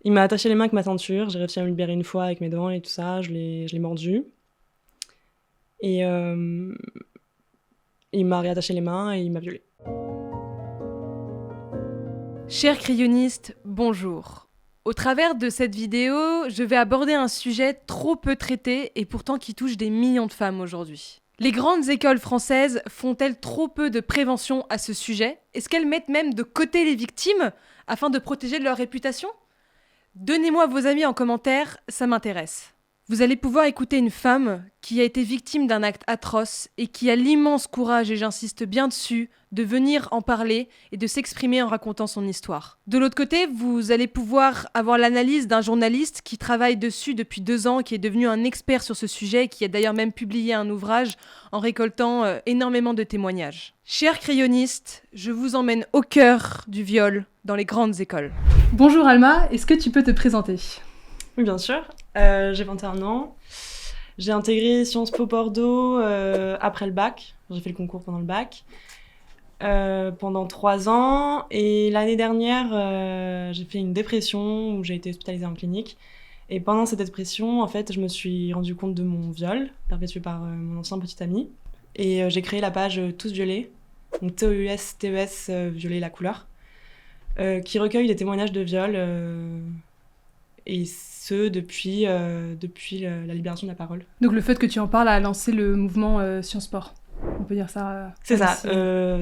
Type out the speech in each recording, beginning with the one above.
Il m'a attaché les mains avec ma ceinture, j'ai réussi à me libérer une fois avec mes dents et tout ça, je l'ai mordu. Et il m'a réattaché les mains et il m'a violée. Chers crayonnistes, bonjour. Au travers de cette vidéo, je vais aborder un sujet trop peu traité et pourtant qui touche des millions de femmes aujourd'hui. Les grandes écoles françaises font-elles trop peu de prévention à ce sujet ? Est-ce qu'elles mettent même de côté les victimes afin de protéger leur réputation ? Donnez-moi vos avis en commentaire, ça m'intéresse. Vous allez pouvoir écouter une femme qui a été victime d'un acte atroce et qui a l'immense courage, et j'insiste bien dessus, de venir en parler et de s'exprimer en racontant son histoire. De l'autre côté, vous allez pouvoir avoir l'analyse d'un journaliste qui travaille dessus depuis 2 ans, qui est devenu un expert sur ce sujet et qui a d'ailleurs même publié un ouvrage en récoltant énormément de témoignages. Chers crayonistes, je vous emmène au cœur du viol dans les grandes écoles. Bonjour Alma, est-ce que tu peux te présenter ? Oui, bien sûr. J'ai 21 ans. J'ai intégré Sciences Po Bordeaux après le bac. J'ai fait le concours pendant le bac. Pendant 3 ans. Et l'année dernière, j'ai fait une dépression où j'ai été hospitalisée en clinique. Et pendant cette dépression, en fait, je me suis rendu compte de mon viol, perpétué par mon ancien petit ami. Et j'ai créé la page Tous violés, donc TEUS, violer la couleur, qui recueille des témoignages de viol, et ce, depuis la libération de la parole. Donc le fait que tu en parles a lancé le mouvement Sciences Po. On peut dire ça. C'est ça,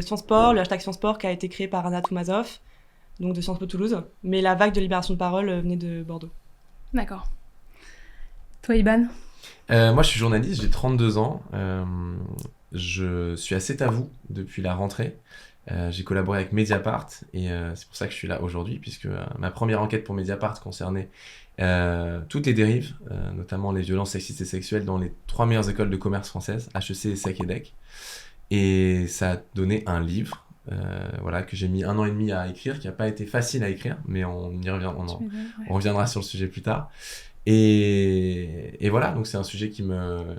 Sciences Po, le hashtag Sciences Po qui a été créé par Anna Toumazov, donc de Sciences Po Toulouse. Mais la vague de libération de parole venait de Bordeaux. D'accord. Toi, Iban ? Moi, je suis journaliste, j'ai 32 ans. Je suis assez tabou depuis la rentrée. J'ai collaboré avec Mediapart et c'est pour ça que je suis là aujourd'hui, puisque ma première enquête pour Mediapart concernait toutes les dérives, notamment les violences sexistes et sexuelles dans les 3 meilleures écoles de commerce françaises, HEC, ESSEC et DEC. Et ça a donné un livre que j'ai mis 1 an et demi à écrire, qui n'a pas été facile à écrire, mais on reviendra sur le sujet plus tard. Et voilà, donc c'est un sujet qui me...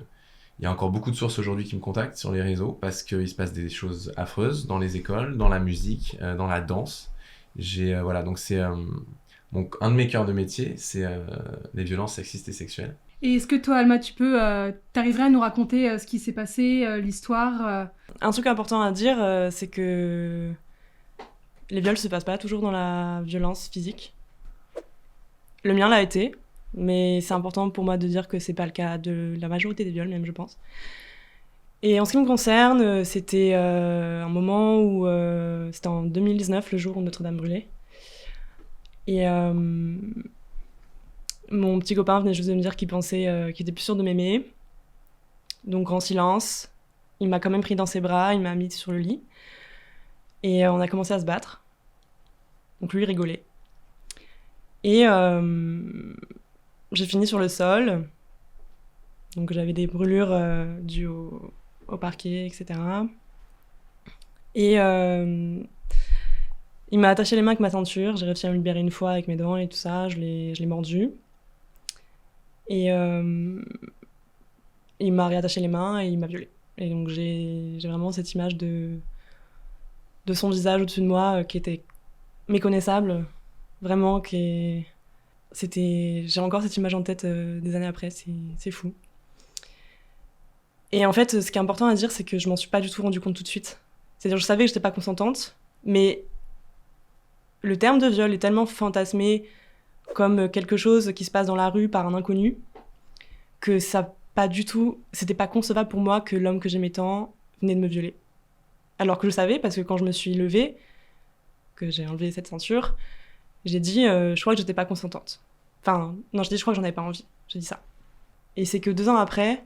Il y a encore beaucoup de sources aujourd'hui qui me contactent sur les réseaux parce qu'il se passe des choses affreuses dans les écoles, dans la musique, dans la danse. Donc c'est donc un de mes cœurs de métier, c'est les violences sexistes et sexuelles. Et est-ce que toi, Alma, t'arriverais à nous raconter ce qui s'est passé, l'histoire Un truc important à dire, c'est que les viols se passent pas toujours dans la violence physique. Le mien l'a été. Mais c'est important pour moi de dire que c'est pas le cas de la majorité des viols, même, je pense. Et en ce qui me concerne, c'était un moment où... c'était en 2019, le jour où Notre-Dame brûlait. Et mon petit copain venait juste de me dire qu'il pensait qu'il était plus sûr de m'aimer. Donc en silence, il m'a quand même pris dans ses bras, il m'a mis sur le lit. Et on a commencé à se battre. Donc lui, il rigolait. Et... j'ai fini sur le sol, donc j'avais des brûlures dues au parquet, etc. Et il m'a attaché les mains avec ma ceinture, j'ai réussi à me libérer une fois avec mes dents et tout ça, je l'ai mordu. Et il m'a réattaché les mains et il m'a violée. Et donc j'ai vraiment cette image de son visage au-dessus de moi qui était méconnaissable, vraiment, j'ai encore cette image en tête des années après, c'est fou. Et en fait, ce qui est important à dire, c'est que je m'en suis pas du tout rendu compte tout de suite. C'est-à-dire, je savais que j'étais pas consentante, mais le terme de viol est tellement fantasmé comme quelque chose qui se passe dans la rue par un inconnu que c'était pas concevable pour moi que l'homme que j'aimais tant venait de me violer. Alors que je savais, parce que quand je me suis levée, que j'ai enlevé cette ceinture, j'ai dit, je crois que j'étais pas consentante. Enfin, non, je crois que j'en avais pas envie. J'ai dit ça. Et c'est que 2 ans après,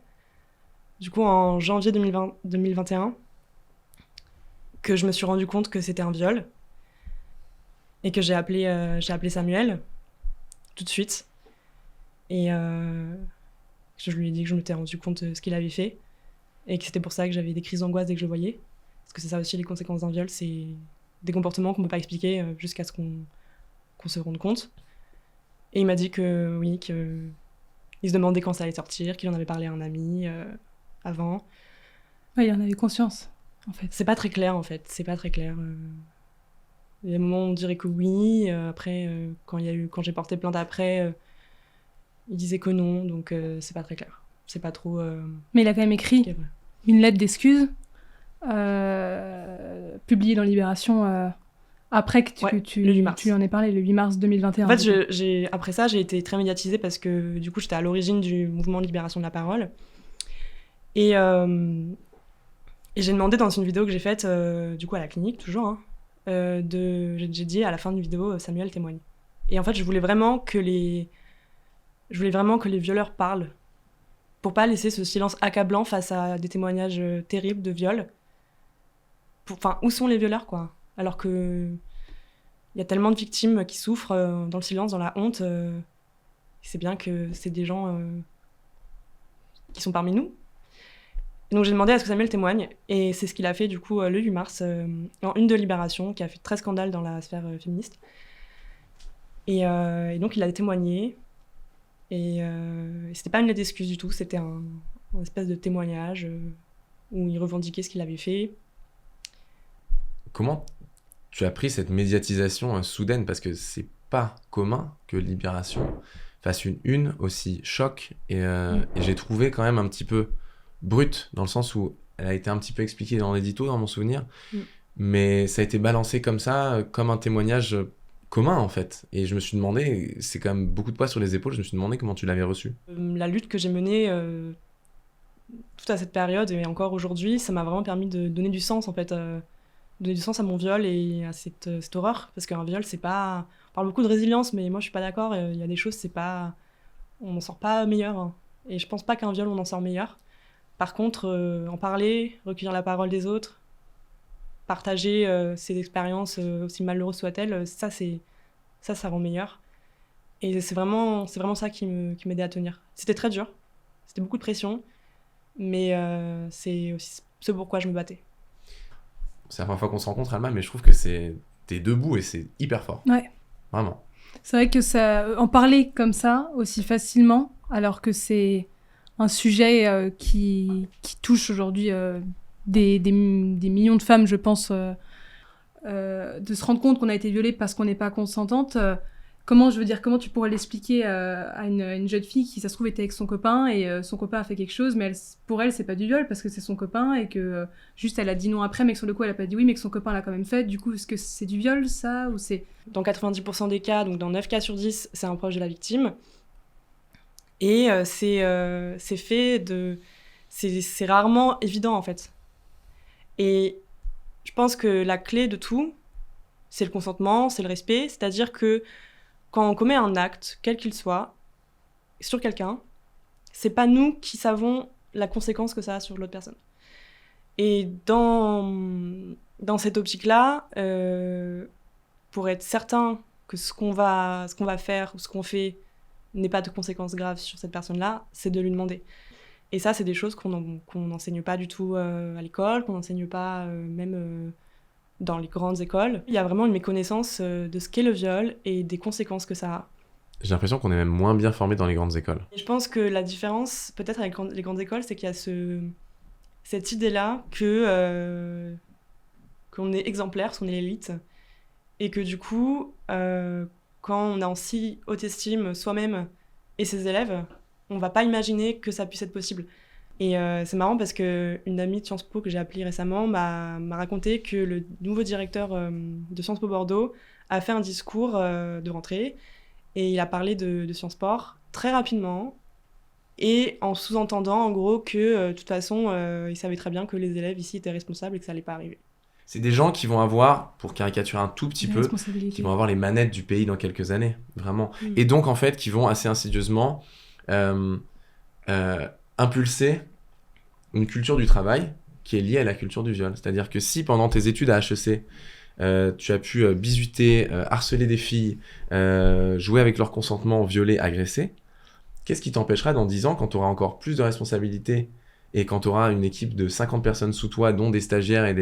du coup, en janvier 2021, que je me suis rendu compte que c'était un viol. Et que j'ai appelé Samuel, tout de suite. Et je lui ai dit que je m'étais rendu compte de ce qu'il avait fait. Et que c'était pour ça que j'avais des crises d'angoisse dès que je le voyais. Parce que c'est ça aussi les conséquences d'un viol, c'est des comportements qu'on peut pas expliquer jusqu'à ce qu'on se rende compte. Et il m'a dit que oui, qu'il se demandait quand ça allait sortir, qu'il en avait parlé à un ami avant. Ouais, il en avait conscience, en fait. C'est pas très clair, en fait. C'est pas très clair. Il y a des moments où on dirait que oui, après, quand j'ai porté plainte après, il disait que non, donc c'est pas très clair. C'est pas trop... Mais il a quand même écrit ce qui est vrai. une lettre d'excuse publiée dans Libération après que Ouais, tu le 8 mars. tu en aies parlé, le 8 mars 2021. En fait, après ça, j'ai été très médiatisée parce que du coup, j'étais à l'origine du mouvement de libération de la parole. Et j'ai demandé dans une vidéo que j'ai faite, du coup à la clinique, toujours, hein, j'ai dit à la fin d'une vidéo, Samuel témoigne. Et en fait, je voulais vraiment que les violeurs parlent, pour pas laisser ce silence accablant face à des témoignages terribles de viol. Enfin, où sont les violeurs, quoi ? Alors que il y a tellement de victimes qui souffrent dans le silence, dans la honte. C'est bien que c'est des gens qui sont parmi nous. Et donc j'ai demandé à ce que Samuel témoigne, et c'est ce qu'il a fait du coup le 8 mars, en une de Libération, qui a fait très scandale dans la sphère féministe. Et donc il a témoigné, et c'était pas une lettre d'excuse du tout, c'était un espèce de témoignage où il revendiquait ce qu'il avait fait. Comment tu as pris cette médiatisation soudaine, parce que c'est pas commun que Libération fasse une une aussi choc, et j'ai trouvé quand même un petit peu brute, dans le sens où elle a été un petit peu expliquée dans l'édito, dans mon souvenir, mais ça a été balancé comme ça, comme un témoignage commun en fait. Et je me suis demandé, c'est quand même beaucoup de poids sur les épaules, je me suis demandé comment tu l'avais reçu. La lutte que j'ai menée toute à cette période, et encore aujourd'hui, ça m'a vraiment permis de donner du sens en fait. Donner du sens à mon viol et à cette horreur, parce qu'un viol, c'est pas... On parle beaucoup de résilience, mais moi je suis pas d'accord, il y a des choses, c'est pas... On n'en sort pas meilleur, hein. Et je pense pas qu'un viol, on en sort meilleur. Par contre, en parler, recueillir la parole des autres, partager ses expériences, aussi malheureuses soient-elles, ça rend meilleur. Et c'est vraiment ça qui m'aidait à tenir. C'était très dur, c'était beaucoup de pression, mais c'est aussi ce pourquoi je me battais. C'est la première fois qu'on se rencontre, Alma, mais je trouve que t'es debout et c'est hyper fort. Ouais. Vraiment. C'est vrai que en parler comme ça, aussi facilement, alors que c'est un sujet qui touche aujourd'hui des millions de femmes, je pense, de se rendre compte qu'on a été violée parce qu'on n'est pas consentante. Comment tu pourrais l'expliquer à une jeune fille qui, ça se trouve, était avec son copain et son copain a fait quelque chose, mais pour elle, c'est pas du viol parce que c'est son copain et que juste elle a dit non après, mais que sur le coup, elle a pas dit oui, mais que son copain l'a quand même fait. Du coup, est-ce que c'est du viol, ça, ou c'est... Dans 90% des cas, donc dans 9 cas sur 10, c'est un proche de la victime. Et c'est rarement évident, en fait. Et je pense que la clé de tout, c'est le consentement, c'est le respect. C'est-à-dire que quand on commet un acte, quel qu'il soit, sur quelqu'un, c'est pas nous qui savons la conséquence que ça a sur l'autre personne. Et dans cette optique-là, pour être certain que ce qu'on va faire ou ce qu'on fait n'ait pas de conséquences graves sur cette personne-là, c'est de lui demander. Et ça, c'est des choses qu'on n'enseigne pas du tout à l'école, qu'on n'enseigne pas même dans les grandes écoles. Il y a vraiment une méconnaissance de ce qu'est le viol et des conséquences que ça a. J'ai l'impression qu'on est même moins bien formé dans les grandes écoles. Et je pense que la différence, peut-être avec les grandes écoles, c'est qu'il y a cette idée-là qu'on est exemplaire, qu'on est l'élite, et que du coup, quand on a en si haute estime soi-même et ses élèves, on va pas imaginer que ça puisse être possible. Et c'est marrant parce qu'une amie de Sciences Po que j'ai appelée récemment m'a raconté que le nouveau directeur de Sciences Po Bordeaux a fait un discours de rentrée et il a parlé de Sciences Po très rapidement et en sous-entendant en gros que de toute façon il savait très bien que les élèves ici étaient responsables et que ça allait pas arriver. C'est des gens qui vont avoir, pour caricaturer un tout petit peu, qui vont avoir les manettes du pays dans quelques années, vraiment. Et donc en fait qui vont assez insidieusement impulser une culture du travail qui est liée à la culture du viol. C'est-à-dire que si pendant tes études à HEC, tu as pu bisuter, harceler des filles, jouer avec leur consentement, violer, agresser, qu'est-ce qui t'empêchera dans 10 ans, quand tu auras encore plus de responsabilités et quand tu auras une équipe de 50 personnes sous toi, dont des stagiaires et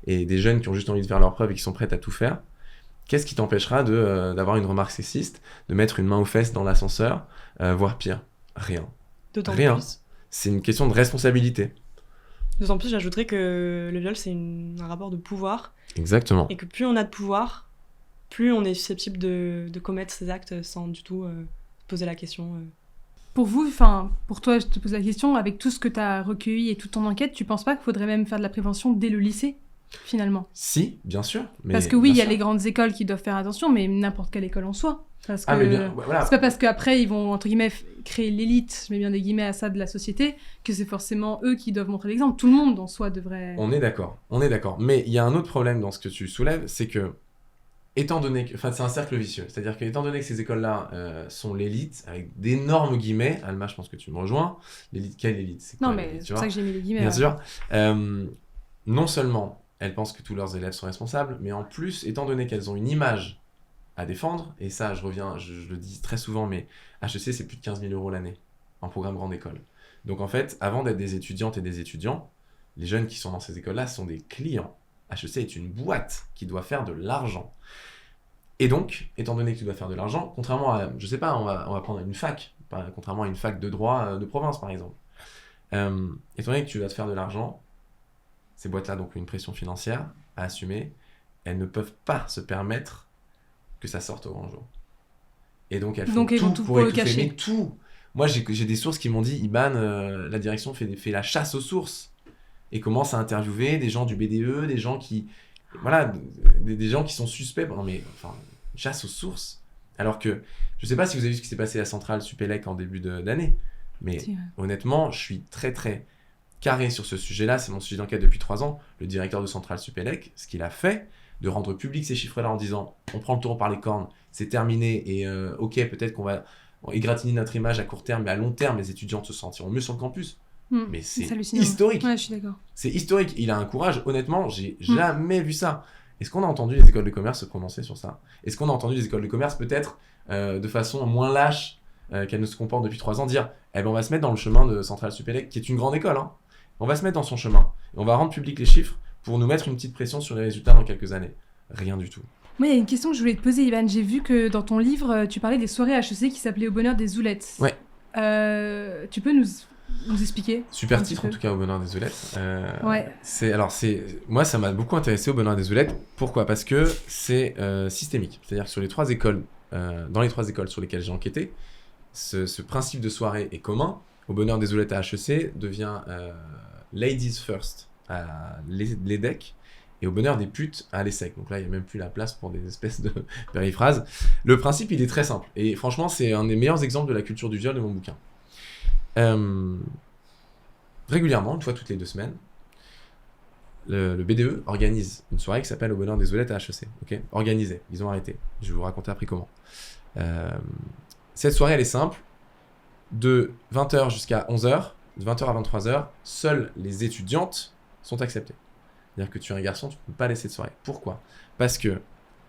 des jeunes qui ont juste envie de faire leurs preuves et qui sont prêtes à tout faire, qu'est-ce qui t'empêchera d'avoir une remarque sexiste, de mettre une main aux fesses dans l'ascenseur, voire pire? Rien. D'autant Rien. plus. C'est une question de responsabilité. D'autant plus, j'ajouterais que le viol, c'est un rapport de pouvoir. Exactement. Et que plus on a de pouvoir, plus on est susceptible de commettre ces actes sans du tout poser la question. Pour vous, pour toi, je te pose la question, avec tout ce que tu as recueilli et toute ton enquête, tu penses pas qu'il faudrait même faire de la prévention dès le lycée, finalement? Si, bien sûr. Parce que oui, il y a les grandes écoles qui doivent faire attention, mais n'importe quelle école en soi. Parce que voilà. c'est pas parce qu'après ils vont, entre guillemets, créer l'élite, je mets bien des guillemets à ça, de la société, que c'est forcément eux qui doivent montrer l'exemple. Tout le monde, en soi, devrait... On est d'accord. Mais il y a un autre problème dans ce que tu soulèves, c'est que, étant donné que... Enfin, c'est un cercle vicieux. C'est-à-dire que, étant donné que ces écoles-là sont l'élite, avec d'énormes guillemets, Alma, je pense que tu me rejoins, l'élite, quelle élite? C'est quoi, Non, mais c'est pour ça que j'ai mis les guillemets. Bien sûr. Non seulement elles pensent que tous leurs élèves sont responsables, mais en plus, étant donné qu'elles ont une image à défendre, et ça, je le dis très souvent, mais HEC, c'est plus de 15 000 € l'année, en programme grande école. Donc en fait, avant d'être des étudiantes et des étudiants, les jeunes qui sont dans ces écoles-là sont des clients. HEC est une boîte qui doit faire de l'argent. Et donc, étant donné que tu dois faire de l'argent, contrairement à, je sais pas, on va prendre une fac, contrairement à une fac de droit de province, par exemple. Étant donné que tu dois te faire de l'argent, ces boîtes-là donc ont une pression financière à assumer, elles ne peuvent pas se permettre que ça sorte au grand jour. Et donc elles font tout pour étouffer, cacher. Mais tout. Moi j'ai des sources qui m'ont dit, Iban, la direction fait la chasse aux sources et commence à interviewer des gens du BDE, des gens qui, voilà, des gens qui sont suspects. Non mais enfin, chasse aux sources. Alors que je sais pas si vous avez vu ce qui s'est passé à Centrale Supélec en début d'année, mais honnêtement, je suis très très carré sur ce sujet-là. C'est mon sujet d'enquête depuis 3 ans. Le directeur de Centrale Supélec, ce qu'il a fait, de rendre public ces chiffres-là en disant on prend le taureau par les cornes, c'est terminé et ok, peut-être qu'on va égratigner notre image à court terme, mais à long terme, les étudiants se sentiront mieux sur le campus. Mais c'est historique. Ouais, je suis d'accord. C'est historique. Il a un courage. Honnêtement, j'ai jamais vu ça. Est-ce qu'on a entendu les écoles de commerce se prononcer sur ça? Est-ce qu'on a entendu les écoles de commerce peut-être de façon moins lâche qu'elles ne se comportent depuis 3 ans dire eh ben on va se mettre dans le chemin de Centrale Supélec, qui est une grande école, hein. On va se mettre dans son chemin. Et on va rendre public les chiffres pour nous mettre une petite pression sur les résultats dans quelques années. Rien du tout. Moi, il y a une question que je voulais te poser, Ivan. J'ai vu que dans ton livre, tu parlais des soirées HEC qui s'appelaient Au bonheur des Oulettes. Ouais. Tu peux nous expliquer? Super titre, en tout cas, Au bonheur des Oulettes. Ouais. Moi, ça m'a beaucoup intéressé, Au bonheur des Oulettes. Pourquoi? Parce que c'est systémique. C'est-à-dire que sur les 3 écoles, dans les 3 écoles sur lesquelles j'ai enquêté, ce principe de soirée est commun. Au bonheur des Oulettes à HEC devient Ladies First à l'EDEC et Au bonheur des putes à l'ESSEC. Donc là, il n'y a même plus la place pour des espèces de périphrases. Le principe, il est très simple. Et franchement, c'est un des meilleurs exemples de la culture du viol de mon bouquin. Régulièrement, une fois toutes les 2 semaines, le BDE organise une soirée qui s'appelle Au bonheur des Oulettes à HEC. Okay, organisée. Ils ont arrêté. Je vais vous raconter après comment. Cette soirée, elle est simple. De 20h jusqu'à 11h, de 20h à 23h, seules les étudiantes sont acceptées. C'est-à-dire que tu es un garçon, tu ne peux pas laisser de soirée. Pourquoi? Parce que...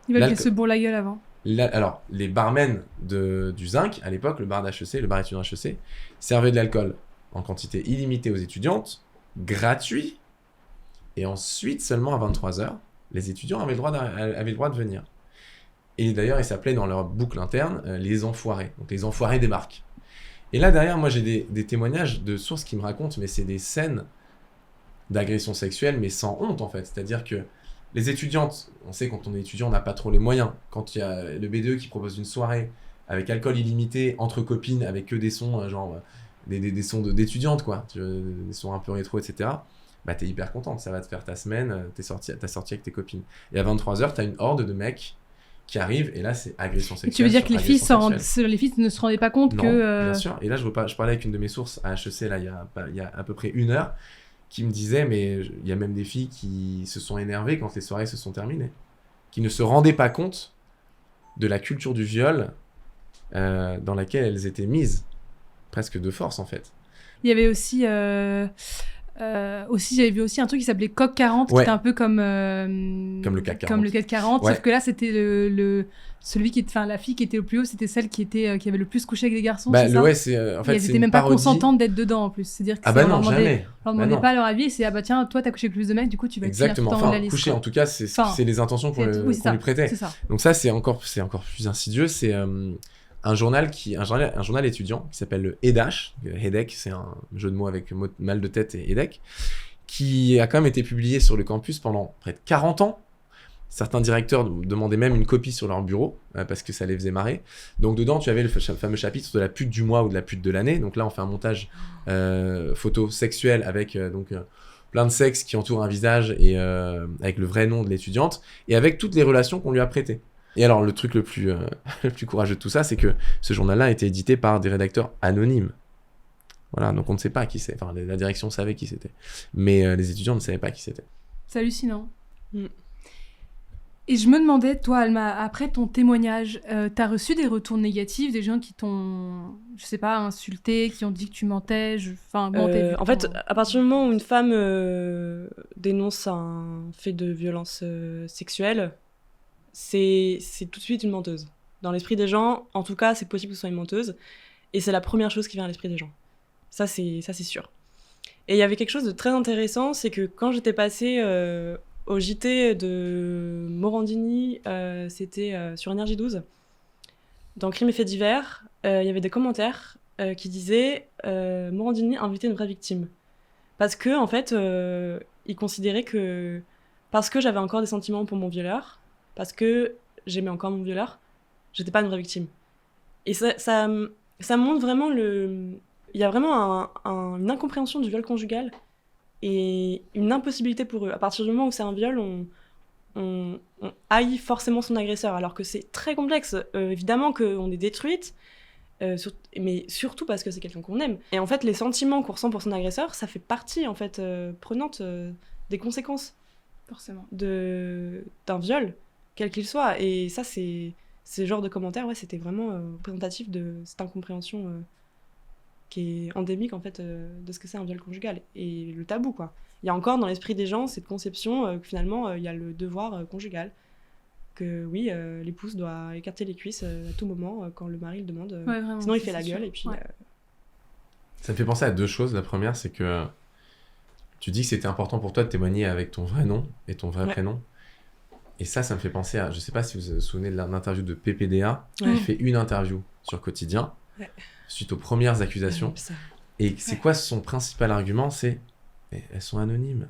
Ils veulent qu'elle se bourre la gueule avant. Alors, les barmen du Zinc, à l'époque, le bar d'HEC, le bar étudiant HEC, servaient de l'alcool en quantité illimitée aux étudiantes, gratuit, et ensuite, seulement à 23h, les étudiants avaient le droit de venir. Et d'ailleurs, ils s'appelaient dans leur boucle interne les enfoirés. Donc les enfoirés débarquent. Et là, derrière, moi, j'ai des témoignages de sources qui me racontent, mais c'est des scènes d'agression sexuelle, mais sans honte, en fait. C'est-à-dire que les étudiantes, on sait quand on est étudiant, on n'a pas trop les moyens. Quand il y a le BDE qui propose une soirée avec alcool illimité, entre copines, avec que des sons, des sons d'étudiantes, quoi. Des sons un peu rétro, etc. Bah, t'es hyper contente. Ça va te faire ta semaine, t'as sorti avec tes copines. Et à 23h, t'as une horde de mecs qui arrive, et là c'est agression sexuelle. Tu veux dire que les filles ne se rendaient pas compte non, que... bien sûr. Et là je parlais avec une de mes sources à HEC là, il y a à peu près 1 heure, qui me disait mais il y a même des filles qui se sont énervées quand les soirées se sont terminées, qui ne se rendaient pas compte de la culture du viol dans laquelle elles étaient mises, presque de force en fait. Il y avait aussi... j'avais vu aussi un truc qui s'appelait Coq 40, qui était un peu comme le CAC 40. Comme le CAC 40, sauf que là, c'était la fille qui était au plus haut, c'était celle qui avait le plus couché avec des garçons, c'est ça? Ouais, c'est en fait, elles étaient même pas consentantes d'être dedans en plus. C'est-à-dire que on leur demandait pas leur avis, c'est tiens, toi t'as couché avec plus de mecs, du coup tu vas exactement. Finir tout en haut de la liste. Coucher, en tout cas, c'est les intentions qu'on lui prêtait. Donc ça, c'est encore plus insidieux. C'est un journal étudiant qui s'appelle le EDH, EDEC, c'est un jeu de mots avec mal de tête et EDEC, qui a quand même été publié sur le campus pendant près de 40 ans Certains directeurs demandaient même une copie sur leur bureau parce que ça les faisait marrer. Donc dedans, tu avais le fameux chapitre de la pute du mois ou de la pute de l'année. Donc là, on fait un montage photo sexuel avec plein de sexe qui entoure un visage et avec le vrai nom de l'étudiante et avec toutes les relations qu'on lui a prêtées. Et alors, le truc le plus courageux de tout ça, c'est que ce journal-là a été édité par des rédacteurs anonymes. Voilà, donc on ne sait pas qui c'est. Enfin, la direction savait qui c'était. Mais les étudiants ne savaient pas qui c'était. C'est hallucinant. Mm. Et je me demandais, toi, Alma, après ton témoignage, t'as reçu des retours négatifs, des gens qui t'ont, je sais pas, insulté, qui ont dit que tu mentais, enfin, comment t'as vu En fait, à partir du moment où une femme dénonce un fait de violence sexuelle, c'est tout de suite une menteuse. Dans l'esprit des gens, en tout cas, c'est possible que ce soit une menteuse, et c'est la première chose qui vient à l'esprit des gens. Ça, c'est sûr. Et il y avait quelque chose de très intéressant, c'est que quand j'étais passée au JT de Morandini, c'était sur Énergie 12, dans Crimes et faits divers, il y avait des commentaires qui disaient Morandini invitait une vraie victime. Parce que, en fait, il considérait que parce que j'avais encore des sentiments pour mon violeur, parce que j'aimais encore mon violeur, j'étais pas une vraie victime. Et ça montre vraiment il y a vraiment une incompréhension du viol conjugal et une impossibilité pour eux. À partir du moment où c'est un viol, on haït forcément son agresseur, alors que c'est très complexe. Évidemment qu'on est détruite, mais surtout parce que c'est quelqu'un qu'on aime. Et en fait, les sentiments qu'on ressent pour son agresseur, ça fait partie, en fait, prenante des conséquences Forcément. d'un viol, quel qu'il soit. Et ça, c'est ce genre de commentaires, ouais, c'était vraiment représentatif de cette incompréhension qui est endémique, en fait, de ce que c'est un viol conjugal. Et le tabou, quoi. Il y a encore dans l'esprit des gens cette conception que finalement, il y a le devoir conjugal. Que oui, l'épouse doit écarter les cuisses à tout moment quand le mari le demande. Ouais, vraiment, sinon, il ça, fait la c'est gueule. sûr. Et puis, Ouais. Ça me fait penser à deux choses. La première, c'est que tu dis que c'était important pour toi de témoigner avec ton vrai nom et ton vrai Ouais. prénom. Et ça me fait penser à, je sais pas si vous vous souvenez de l'interview de PPDA, Ouais. qui fait une interview sur Quotidien, Ouais. suite aux premières accusations. ça. Et c'est Ouais. quoi son principal argument? C'est mais elles sont anonymes.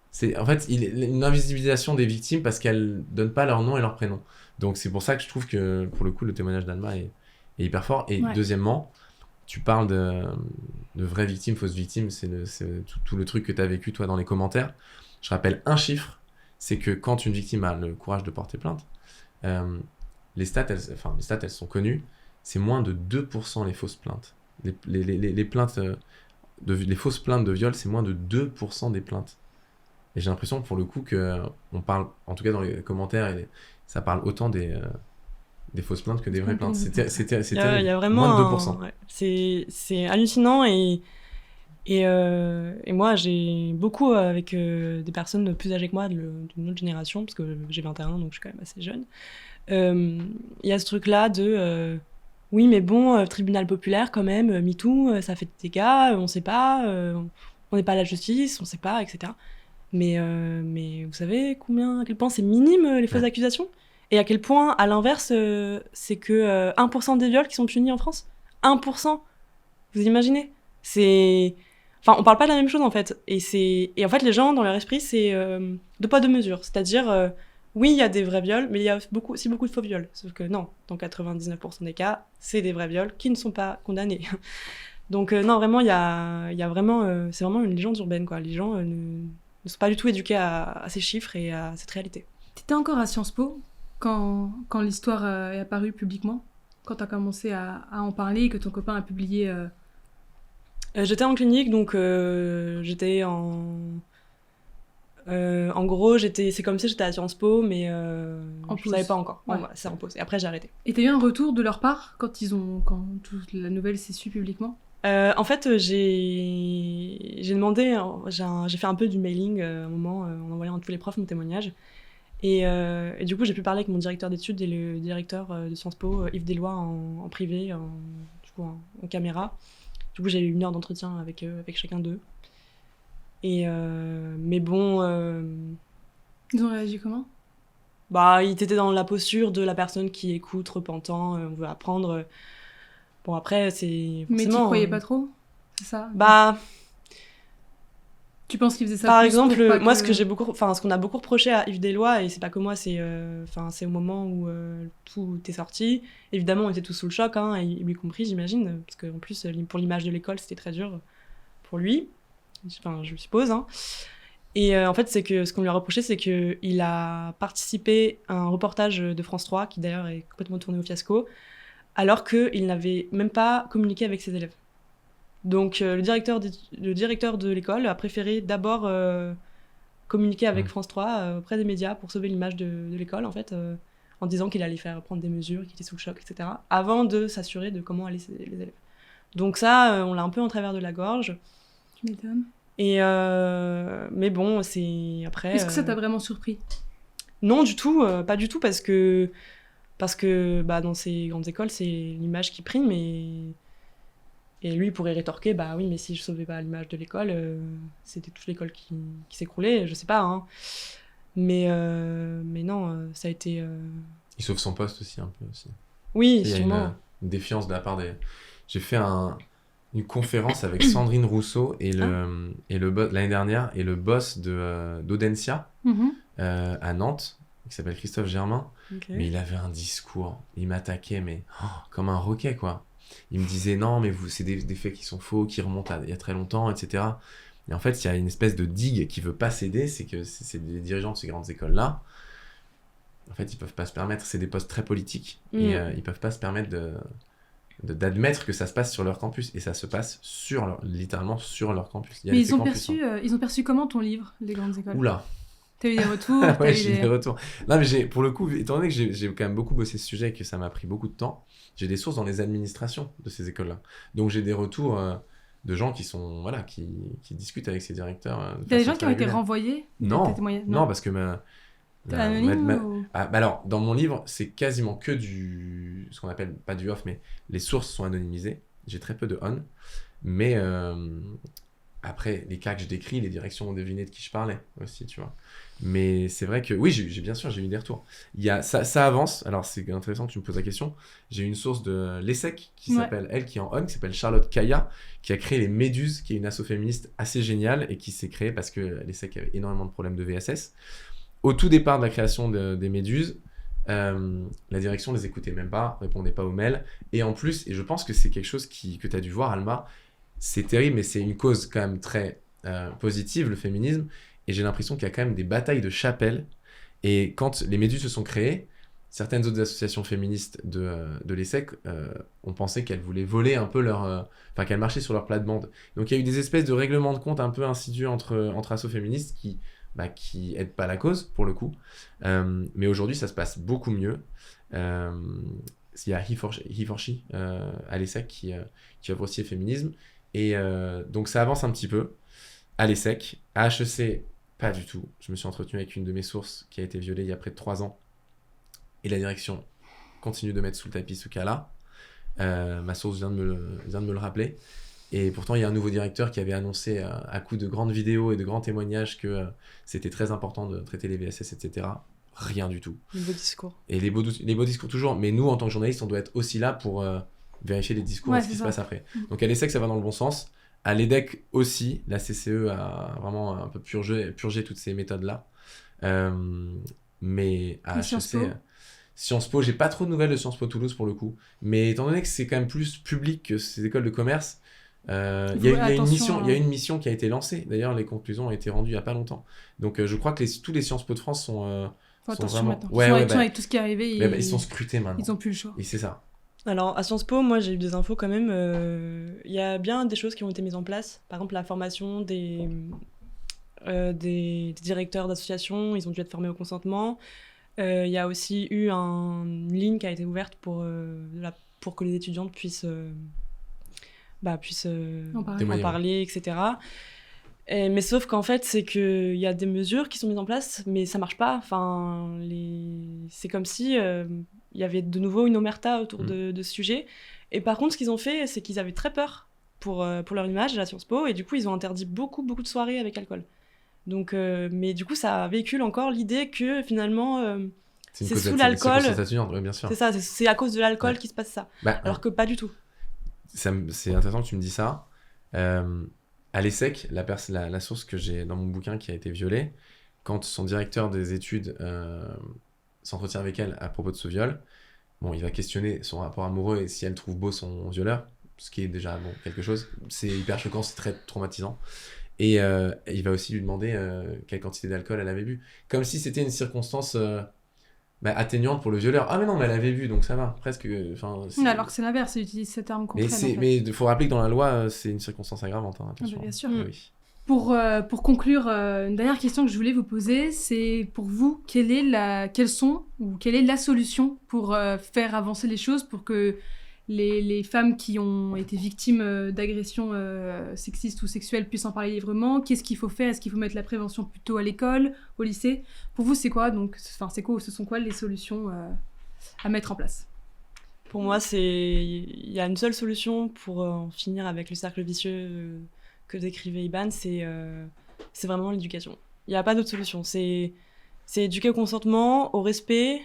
C'est en fait une invisibilisation des victimes parce qu'elles donnent pas leur nom et leur prénom. Donc c'est pour ça que je trouve que pour le coup le témoignage d'Alma est hyper fort. Et Ouais. deuxièmement, tu parles de vraies victimes, fausses victimes, c'est tout le truc que tu as vécu toi dans les commentaires. Je rappelle un chiffre, c'est que quand une victime a le courage de porter plainte, les stats elles sont connues, c'est moins de 2% les fausses plaintes. Les plaintes les fausses plaintes de viol, c'est moins de 2% des plaintes. Et j'ai l'impression pour le coup que on parle, en tout cas dans les commentaires, ça parle autant des fausses plaintes que des vraies plaintes. C'était Il y a vraiment moins de 2%. ouais, c'est hallucinant et moi j'ai beaucoup avec des personnes plus âgées que moi d'une autre génération parce que j'ai 21 donc je suis quand même assez jeune. Il y a ce truc là de oui mais bon tribunal populaire quand même MeToo ça fait des dégâts on sait pas on n'est pas à la justice on sait pas etc. Mais vous savez à quel point c'est minime les fausses accusations et à quel point à l'inverse c'est que 1% des viols qui sont punis en France 1%. Vous imaginez enfin on parle pas de la même chose en fait et en fait les gens dans leur esprit c'est deux poids deux mesures, c'est-à-dire oui il y a des vrais viols mais il y a aussi beaucoup de faux viols, sauf que non, dans 99% des cas c'est des vrais viols qui ne sont pas condamnés. Donc non vraiment il y a vraiment c'est vraiment une légende urbaine quoi. Les gens ne sont pas du tout éduqués à ces chiffres et à cette réalité. T'étais encore à Sciences Po quand l'histoire est apparue publiquement, quand t'as commencé à en parler et que ton copain a publié J'étais en clinique, donc j'étais en gros, c'est comme si j'étais à Sciences Po, mais En je pause. savais pas encore. Ouais. Voilà, c'est en pause. Et après, j'ai arrêté. Et t'as eu un retour de leur part quand toute la nouvelle s'est su publiquement? En fait, j'ai demandé, j'ai fait un peu du mailing à un moment, en envoyant à tous les profs mon témoignage. Et du coup, j'ai pu parler avec mon directeur d'études et le directeur de Sciences Po, Yves Deslois, en privé, en caméra. Du coup, j'ai eu 1 heure d'entretien avec chacun d'eux. Et mais bon, Ils ont réagi comment? bah, ils étaient dans la posture de la personne qui écoute, repentant, on veut apprendre. Bon, après, c'est Mais t'y forcément, croyais pas trop? C'est ça? Bah, Tu penses qu'il faisait ça Par plus exemple, pour pas moi, que- ce qu'on a beaucoup reproché à Yves Deslois, et c'est pas que moi, c'est au moment où tout est sorti. Évidemment, on était tous sous le choc, hein, et lui compris, j'imagine, parce qu'en plus, pour l'image de l'école, c'était très dur pour lui. Enfin, je suppose. Hein. Et en fait, c'est que ce qu'on lui a reproché, c'est qu'il a participé à un reportage de France 3, qui d'ailleurs est complètement tourné au fiasco, alors qu'il n'avait même pas communiqué avec ses élèves. Donc le directeur de l'école a préféré d'abord communiquer avec France 3 auprès des médias pour sauver l'image de l'école, en fait, en disant qu'il allait faire prendre des mesures, qu'il était sous le choc, etc., avant de s'assurer de comment allaient les élèves. Donc ça, on l'a un peu en travers de la gorge. Tu m'étonnes. Et mais bon, c'est après. Est-ce que ça t'a vraiment surpris? Non, du tout, pas du tout, parce que bah, dans ces grandes écoles, c'est l'image qui prime. Et lui, il pourrait rétorquer, bah oui, mais si je sauvais pas l'image de l'école, c'était toute l'école qui s'écroulait, je sais pas. Hein. Mais non, ça a été. Il sauve son poste aussi un peu aussi. Oui, Il y a sûrement. une défiance de la part des. J'ai fait une conférence avec Sandrine Rousseau et l'année dernière et le boss d'Audencia à Nantes, qui s'appelle Christophe Germain. Okay. Mais il avait un discours, il m'attaquait mais comme un roquet quoi. Il me disait non mais c'est des faits qui sont faux, qui remontent il y a très longtemps, etc. Et en fait il y a une espèce de digue qui veut pas céder, c'est que c'est des dirigeants de ces grandes écoles là. En fait ils peuvent pas se permettre, c'est des postes très politiques et ils peuvent pas se permettre d'admettre que ça se passe sur leur campus et ça se passe littéralement sur leur campus. Mais ils ont perçu comment ton livre, Les grandes écoles? Oula. T'as eu des retours? Ouais, j'ai eu des retours. Non, mais pour le coup, étant donné que j'ai quand même beaucoup bossé ce sujet et que ça m'a pris beaucoup de temps, j'ai des sources dans les administrations de ces écoles-là. Donc j'ai des retours de gens qui sont, voilà, qui discutent avec ces directeurs. Il y a des gens qui ont été renvoyés? Non, parce que T'es anonyme ou... bah alors, dans mon livre, c'est quasiment que ce qu'on appelle, pas du off, mais les sources sont anonymisées. J'ai très peu de on. Mais après, les cas que je décris, les directions ont deviné de qui je parlais aussi, tu vois. Mais c'est vrai que, oui, bien sûr, j'ai eu des retours. Ça avance. Alors, c'est intéressant que tu me poses la question. J'ai une source de l'ESSEC qui s'appelle, elle, qui est en on, qui s'appelle Charlotte Kaya, qui a créé les Méduses, qui est une asso féministe assez géniale et qui s'est créée parce que l'ESSEC avait énormément de problèmes de VSS. Au tout départ de la création des Méduses, la direction ne les écoutait même pas, répondait pas aux mails. Et en plus, et je pense que c'est quelque chose que tu as dû voir, Alma, c'est terrible, mais c'est une cause quand même très positive, le féminisme. Et j'ai l'impression qu'il y a quand même des batailles de chapelle. Et quand les Méduses se sont créées, certaines autres associations féministes de l'ESSEC ont pensé qu'elles voulaient voler un peu enfin, qu'elles marchaient sur leur plate-bande. Donc il y a eu des espèces de règlements de compte un peu insidieux entre assos féministes qui aident pas la cause, pour le coup. Mais aujourd'hui, ça se passe beaucoup mieux. Il y a He4She à l'ESSEC qui œuvre aussi le féminisme. Et donc, ça avance un petit peu à l'ESSEC. À HEC, pas du tout. Je me suis entretenu avec une de mes sources qui a été violée il y a près de 3 ans. Et la direction continue de mettre sous le tapis ce cas-là. Ma source vient de me le rappeler. Et pourtant, il y a un nouveau directeur qui avait annoncé à coup de grandes vidéos et de grands témoignages que c'était très important de traiter les VSS, etc. Rien du tout. Les beaux discours. Et les beaux discours toujours. Mais nous, en tant que journalistes, on doit être aussi là pour vérifier les discours et ce qui se passe après. Donc à l'ESSEC, ça va dans le bon sens. À l'EDEC aussi, la CCE a vraiment un peu purgé toutes ces méthodes-là. Mais à HEC... Sciences Po, j'ai pas trop de nouvelles de Sciences Po Toulouse pour le coup. Mais étant donné que c'est quand même plus public que ces écoles de commerce, il y a une mission qui a été lancée. D'ailleurs, les conclusions ont été rendues il y a pas longtemps. Donc je crois que tous les Sciences Po de France sont attention vraiment... maintenant. Avec tout ce qui est arrivé, ils sont scrutés maintenant. Ils ont plus le choix. Et c'est ça. Alors, à Sciences Po, moi, j'ai eu des infos quand même. Il y a bien des choses qui ont été mises en place. Par exemple, la formation des directeurs d'associations, ils ont dû être formés au consentement. Il y a aussi eu une ligne qui a été ouverte pour que les étudiantes puissent en parler, etc. Mais sauf qu'en fait, c'est qu'il y a des mesures qui sont mises en place, mais ça marche pas. Enfin, c'est comme si il y avait de nouveau une omerta autour de ce sujet. Et par contre, ce qu'ils ont fait, c'est qu'ils avaient très peur pour leur image à la Sciences Po, et du coup, ils ont interdit beaucoup de soirées avec alcool. Donc, mais du coup, ça véhicule encore l'idée que finalement, c'est sous l'alcool. Oui, bien sûr. C'est ça, c'est à cause de l'alcool qui se passe ça. Alors que pas du tout. C'est intéressant que tu me dis ça. à l'ESSEC, la source que j'ai dans mon bouquin qui a été violée, quand son directeur des études s'entretient avec elle à propos de ce viol, bon, il va questionner son rapport amoureux et si elle trouve beau son violeur, ce qui est déjà quelque chose. C'est hyper choquant, c'est très traumatisant. Et il va aussi lui demander quelle quantité d'alcool elle avait bu. Comme si c'était une circonstance atténuante pour le violeur. Ah mais non, mais elle avait bu, donc ça va, presque. Alors que c'est l'inverse, il utilise ce terme contre elle. Mais il faut rappeler que dans la loi, c'est une circonstance aggravante. Hein, attention. Bien sûr. Oui. Pour conclure, une dernière question que je voulais vous poser, c'est pour vous, quelle est la solution pour faire avancer les choses, pour que les femmes qui ont été victimes d'agressions sexistes ou sexuelles puissent en parler librement? Qu'est-ce qu'il faut faire? Est-ce qu'il faut mettre la prévention plutôt à l'école, au lycée? Pour vous, c'est quoi donc, ce sont quoi les solutions à mettre en place? Pour moi, il y a une seule solution pour en finir avec le cercle vicieux que décrivait Iban, c'est vraiment l'éducation. Il n'y a pas d'autre solution. C'est éduquer au consentement, au respect,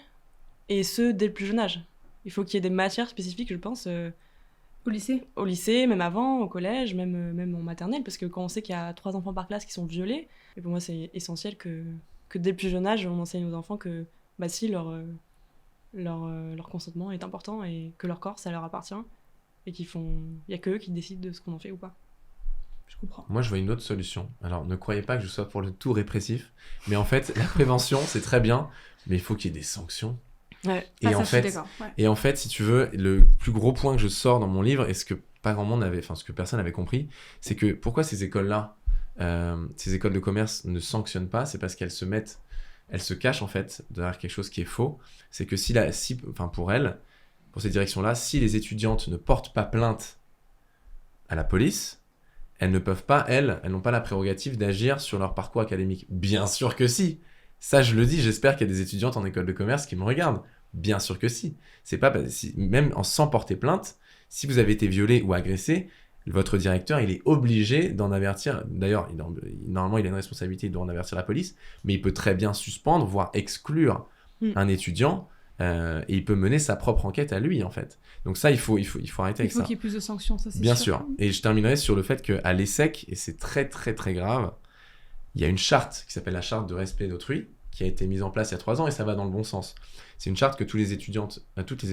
et ce, dès le plus jeune âge. Il faut qu'il y ait des matières spécifiques, je pense. Au lycée? Au lycée, même avant, au collège, même en maternelle, parce que quand on sait qu'il y a 3 enfants par classe qui sont violés, et pour moi, c'est essentiel que dès le plus jeune âge, on enseigne aux enfants que si, leur consentement est important et que leur corps, ça leur appartient, et il n'y a qu'eux qui décident de ce qu'on en fait ou pas. Je comprends. Moi, je vois une autre solution. Alors, ne croyez pas que je sois pour le tout répressif, mais en fait, la prévention, c'est très bien, mais il faut qu'il y ait des sanctions. Ouais. Et, en fait, si tu veux, le plus gros point que je sors dans mon livre, et ce que personne n'avait compris, c'est que pourquoi ces écoles-là, ces écoles de commerce ne sanctionnent pas, c'est parce qu'elles se cachent en fait derrière quelque chose qui est faux. C'est que pour ces directions-là, si les étudiantes ne portent pas plainte à la police, elles ne peuvent pas, elles n'ont pas la prérogative d'agir sur leur parcours académique. Bien sûr que si. Ça, je le dis, j'espère qu'il y a des étudiantes en école de commerce qui me regardent. Bien sûr que si. C'est pas même sans porter plainte, si vous avez été violé ou agressé, votre directeur, il est obligé d'en avertir. D'ailleurs, normalement, il a une responsabilité, il doit en avertir la police, mais il peut très bien suspendre, voire exclure un étudiant, et il peut mener sa propre enquête à lui, en fait. Donc ça, il faut arrêter avec ça. Il faut qu'il y ait plus de sanctions, ça c'est bien sûr. sûr. Et je terminerai sur le fait qu'à l'ESSEC, et c'est très très très grave, il y a une charte qui s'appelle la charte de respect d'autrui, qui a été mise en place il y a 3 ans, et ça va dans le bon sens. C'est une charte que toutes les étudiantes et tous les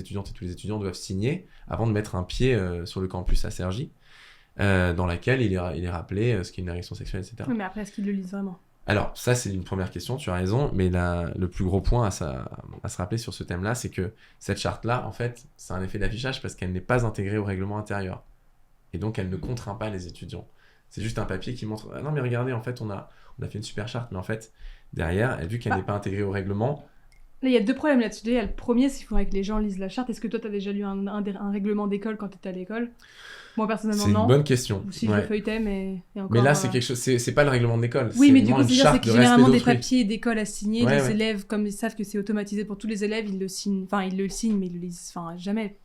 étudiants doivent signer avant de mettre un pied sur le campus à Cergy, dans laquelle il est rappelé ce qu'est une agression sexuelle, etc. Oui, mais après, est-ce qu'ils le lisent vraiment? Alors, ça, c'est une première question, tu as raison, mais le plus gros point à se rappeler sur ce thème-là, c'est que cette charte-là, en fait, c'est un effet d'affichage parce qu'elle n'est pas intégrée au règlement intérieur. Et donc, elle ne contraint pas les étudiants. C'est juste un papier qui montre « Ah non, mais regardez, en fait, on a fait une super charte. » Mais en fait, derrière, vu qu'elle n'est pas intégrée au règlement... Là, il y a 2 problèmes là-dessus. Le premier, c'est qu'il faudrait que les gens lisent la charte. Est-ce que toi, tu as déjà lu un règlement d'école quand tu étais à l'école? Moi, personnellement, non. C'est une bonne question. Ou si je le feuilletais, mais... Mais là, c'est quelque chose... C'est pas le règlement d'école. Oui, mais du coup, c'est c'est que généralement, des papiers d'école à signer, les élèves, comme ils savent que c'est automatisé pour tous les élèves, ils le signent. Enfin, ils le signent, mais ils le lisent jamais.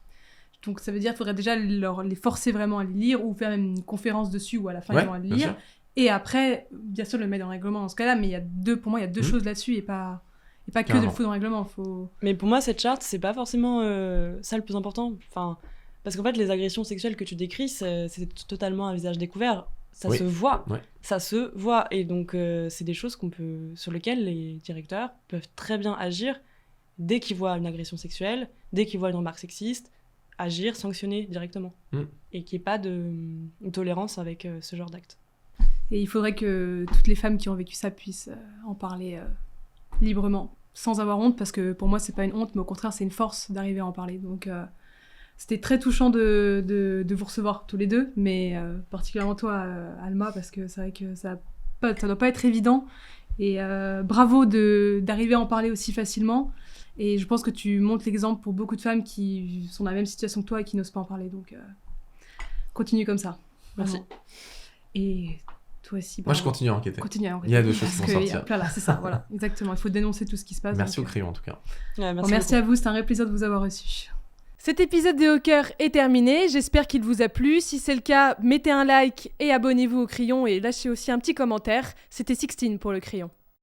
Donc, ça veut dire qu'il faudrait déjà les forcer vraiment à le lire, ou faire même une conférence dessus, où à la fin, ils vont le lire. Et après, bien sûr, le mettre dans le règlement dans ce cas-là, mais pour moi, il y a 2 choses là-dessus, et pas que de le foutre dans le règlement. Mais pour moi, cette charte, c'est pas forcément ça le plus important. Enfin, parce qu'en fait, les agressions sexuelles que tu décris, c'est totalement un visage découvert. Ça se voit. Ouais. Ça se voit. Et donc, c'est des choses sur lesquelles les directeurs peuvent très bien agir dès qu'ils voient une agression sexuelle, dès qu'ils voient une remarque sexiste, agir, sanctionner directement. Et qu'il n'y ait pas de tolérance avec ce genre d'acte. Et il faudrait que toutes les femmes qui ont vécu ça puissent en parler librement, sans avoir honte, parce que pour moi, c'est pas une honte, mais au contraire, c'est une force d'arriver à en parler. Donc, c'était très touchant de vous recevoir tous les deux, mais particulièrement toi, Alma, parce que c'est vrai que ça doit pas être évident. Et bravo d'arriver à en parler aussi facilement. Et je pense que tu montres l'exemple pour beaucoup de femmes qui sont dans la même situation que toi et qui n'osent pas en parler. Donc, continue comme ça. Merci. Et toi aussi. Moi, je continue à enquêter. Il y a 2 choses qui vont sortir. Voilà, c'est ça, voilà, exactement. Il faut dénoncer tout ce qui se passe. Merci au crayon, en tout cas. Ouais, merci à vous, c'était un vrai plaisir de vous avoir reçu. Cet épisode de Haut-Cœur est terminé, j'espère qu'il vous a plu. Si c'est le cas, mettez un like et abonnez-vous au crayon et lâchez aussi un petit commentaire. C'était Sixtine pour le crayon.